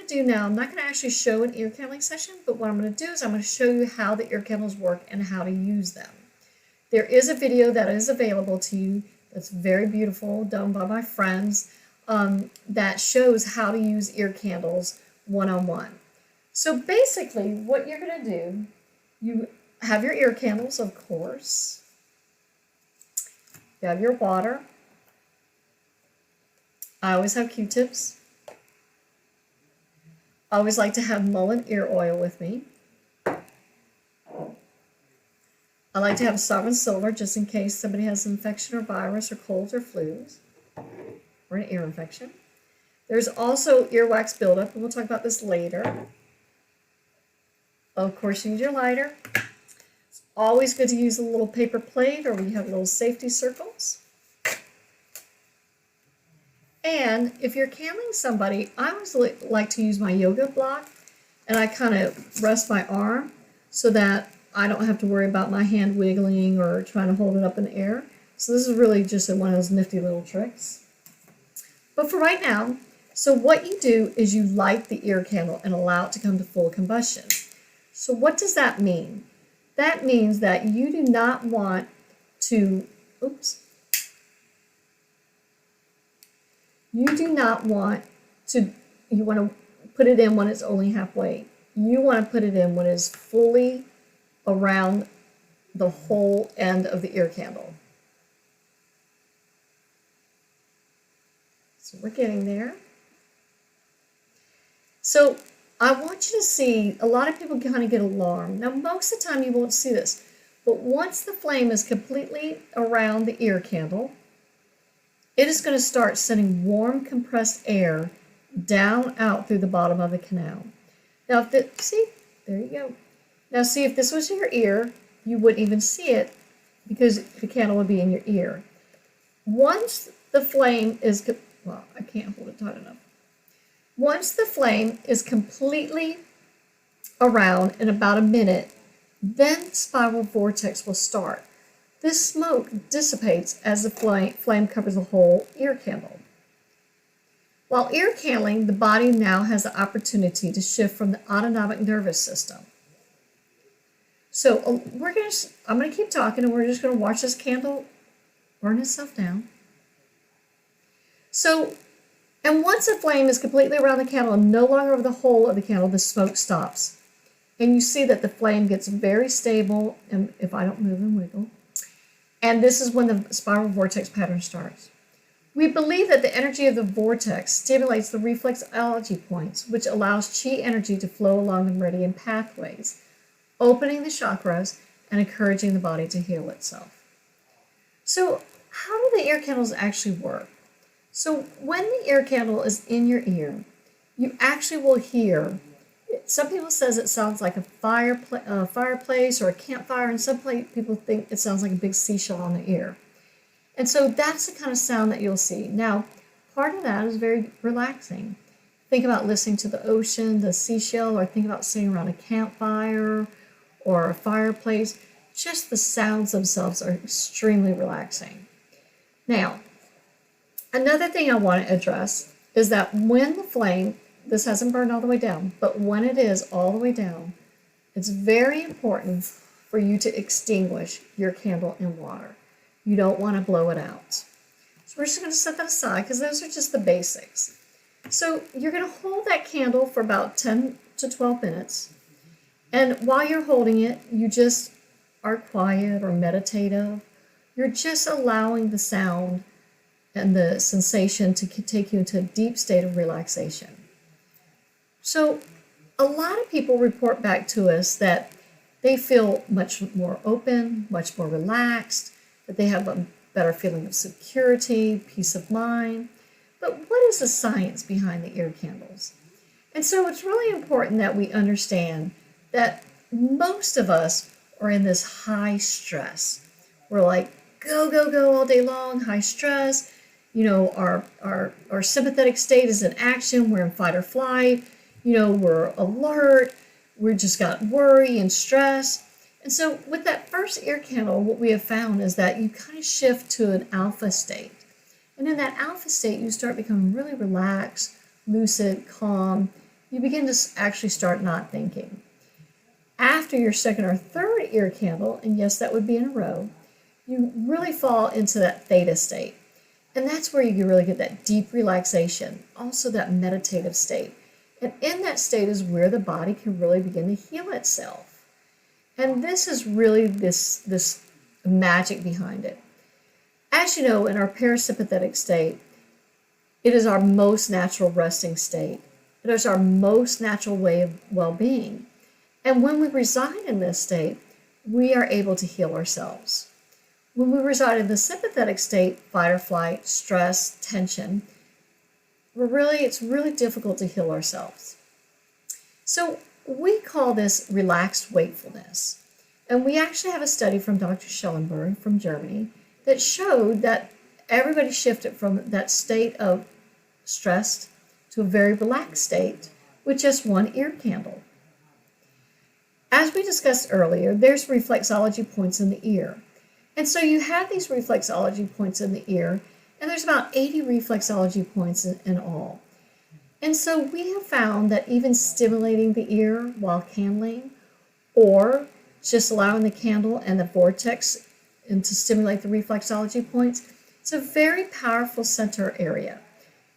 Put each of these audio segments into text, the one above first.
going to do now, I'm not going to actually show an ear candling session, but what I'm going to do is I'm going to show you how the ear candles work and how to use them. There is a video that is available to you that's very beautiful, done by my friends, that shows how to use ear candles one-on-one. So basically what you're going to do, you have your ear candles, of course. You have your water. I always have Q-tips. I always like to have mullein ear oil with me. I like to have sovereign silver just in case somebody has an infection or virus or colds or flus or an ear infection. There's also earwax buildup, and we'll talk about this later. Of course, you need your lighter. It's always good to use a little paper plate or you have little safety circles. And if you're candling somebody, I always like to use my yoga block, and I kind of rest my arm so that I don't have to worry about my hand wiggling or trying to hold it up in the air. So this is really just one of those nifty little tricks. But for right now, so what you do is you light the ear candle and allow it to come to full combustion. So what does that mean? That means that you do not want to, you want to put it in when it's only halfway. You want to put it in when it's fully around the whole end of the ear candle. So we're getting there. So I want you to see, a lot of people kind of get alarmed. Now, most of the time you won't see this, but once the flame is completely around the ear candle, it is going to start sending warm, compressed air down out through the bottom of the canal. Now, see, there you go. Now, see, if this was your ear, you wouldn't even see it because the candle would be in your ear. Once the flame is, well, I can't hold it tight enough. Once the flame is completely around in about a minute, then spiral vortex will start. This smoke dissipates as the flame covers the whole ear candle. While ear candling, the body now has the opportunity to shift from the autonomic nervous system. So I'm going to keep talking, and we're just going to watch this candle burn itself down. So, and once the flame is completely around the candle and no longer over the whole of the candle, the smoke stops. And you see that the flame gets very stable, and if I don't move and wiggle. And this is when the spiral vortex pattern starts. We believe that the energy of the vortex stimulates the reflexology points, which allows chi energy to flow along the meridian pathways, opening the chakras and encouraging the body to heal itself. So how do the ear candles actually work? So when the ear candle is in your ear, you actually will hear, some people says it sounds like a fireplace or a campfire, and some people think it sounds like a big seashell on the ear. And so that's the kind of sound that you'll see. Now, part of that is very relaxing. Think about listening to the ocean, the seashell, or think about sitting around a campfire or a fireplace. Just the sounds themselves are extremely relaxing. Now, another thing I want to address is that when the flame, this hasn't burned all the way down, but when it is all the way down, it's very important for you to extinguish your candle in water. You don't want to blow it out. So we're just going to set that aside because those are just the basics. So you're going to hold that candle for about 10 to 12 minutes. And while you're holding it, you just are quiet or meditative. You're just allowing the sound and the sensation to take you into a deep state of relaxation. So a lot of people report back to us that they feel much more open, much more relaxed, that they have a better feeling of security, peace of mind. But what is the science behind the ear candles? And so it's really important that we understand that most of us are in this high stress. We're like, go, go, go all day long, high stress. You know, our sympathetic state is in action. We're in fight or flight. You know, we're alert. We just got worry and stress. And so with that first ear candle, what we have found is that you kind of shift to an alpha state. And in that alpha state, you start becoming really relaxed, lucid, calm. you begin to actually start not thinking. After your second or third ear candle, and yes, that would be in a row, you really fall into that theta state. And that's where you really get that deep relaxation, also that meditative state. And in that state is where the body can really begin to heal itself. And this is really this magic behind it. As you know, in our parasympathetic state, it is our most natural resting state. It is our most natural way of well-being. And when we reside in this state, we are able to heal ourselves. When we reside in the sympathetic state, fight or flight, stress, tension, it's really difficult to heal ourselves. So we call this relaxed wakefulness. And we actually have a study from Dr. Schellenberg from Germany that showed that everybody shifted from that state of stressed to a very relaxed state with just one ear candle. As we discussed earlier, there's reflexology points in the ear. And so you have these reflexology points in the ear, and there's about 80 reflexology points in all. And so we have found that even stimulating the ear while candling, or just allowing the candle and the vortex and to stimulate the reflexology points, it's a very powerful center area.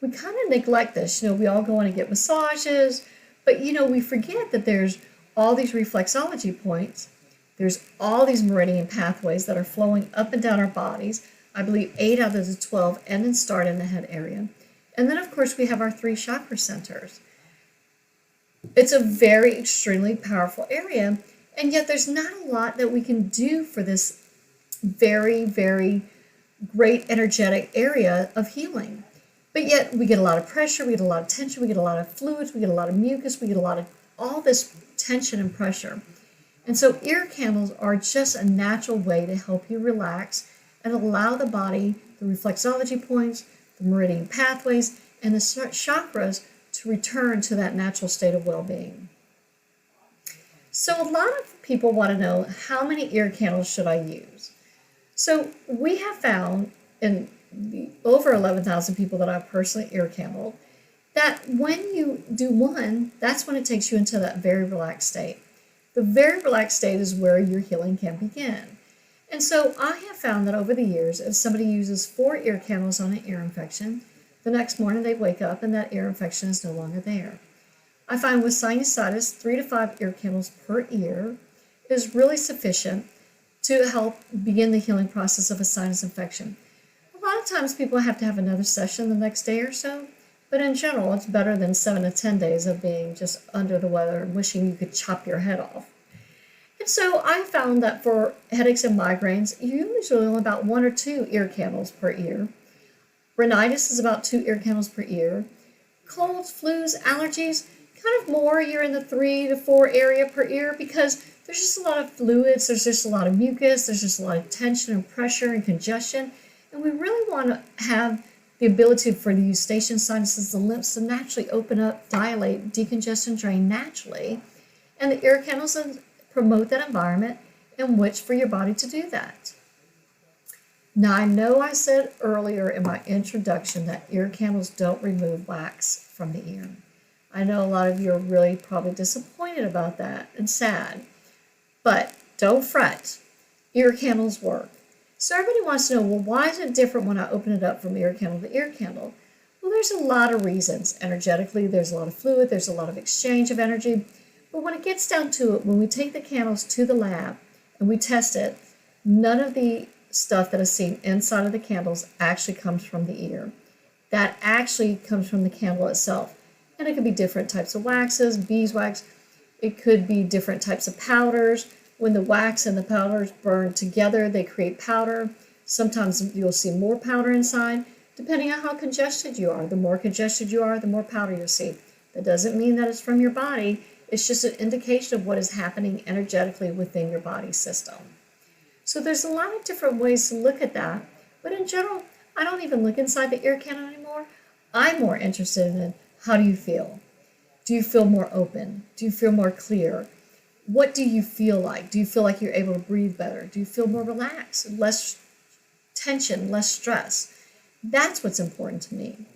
We kind of neglect this. We all go in and get massages, but we forget that there's all these reflexology points. There's all these meridian pathways that are flowing up and down our bodies. I believe 8 out of the 12 end and start in the head area. And then, of course, we have our 3 chakra centers. It's a very extremely powerful area, and yet there's not a lot that we can do for this very, very great energetic area of healing. But yet we get a lot of pressure, we get a lot of tension, we get a lot of fluids, we get a lot of mucus, we get a lot of all this tension and pressure. And so ear candles are just a natural way to help you relax and allow the body, the reflexology points, the meridian pathways, and the chakras to return to that natural state of well-being. So a lot of people want to know, how many ear candles should I use? So we have found in the over 11,000 people that I've personally ear candled, that when you do one, that's when it takes you into that very relaxed state. The very relaxed state is where your healing can begin. And so I have found that over the years, if somebody uses 4 ear candles on an ear infection, the next morning they wake up and that ear infection is no longer there. I find with sinusitis, 3 to 5 ear candles per ear is really sufficient to help begin the healing process of a sinus infection. A lot of times people have to have another session the next day or so, but in general, it's better than 7 to 10 days of being just under the weather and wishing you could chop your head off. And so I found that for headaches and migraines, you usually only about 1 or 2 ear candles per ear. Rhinitis is about 2 ear candles per ear. Colds, flus, allergies, kind of more, you're in the 3 to 4 area per ear, because there's just a lot of fluids, there's just a lot of mucus, there's just a lot of tension and pressure and congestion. And we really want to have the ability for the eustachian sinuses, the lymphs, to naturally open up, dilate, decongest, and drain naturally. And the ear candles promote that environment in which for your body to do that. Now, I know I said earlier in my introduction that ear candles don't remove wax from the ear. I know a lot of you are really probably disappointed about that and sad, but don't fret. Ear candles work. So everybody wants to know, well, why is it different when I open it up from ear candle to ear candle? Well, there's a lot of reasons. Energetically, there's a lot of fluid, there's a lot of exchange of energy. But when it gets down to it, when we take the candles to the lab and we test it, none of the stuff that is seen inside of the candles actually comes from the ear. That actually comes from the candle itself. And it could be different types of waxes, beeswax. It could be different types of powders. When the wax and the powders burn together, they create powder. Sometimes you'll see more powder inside, depending on how congested you are. The more congested you are, the more powder you'll see. That doesn't mean that it's from your body. It's just an indication of what is happening energetically within your body system. So there's a lot of different ways to look at that. But in general, I don't even look inside the ear canal anymore. I'm more interested in how do you feel? Do you feel more open? Do you feel more clear? What do you feel like? Do you feel like you're able to breathe better? Do you feel more relaxed, less tension, less stress? That's what's important to me.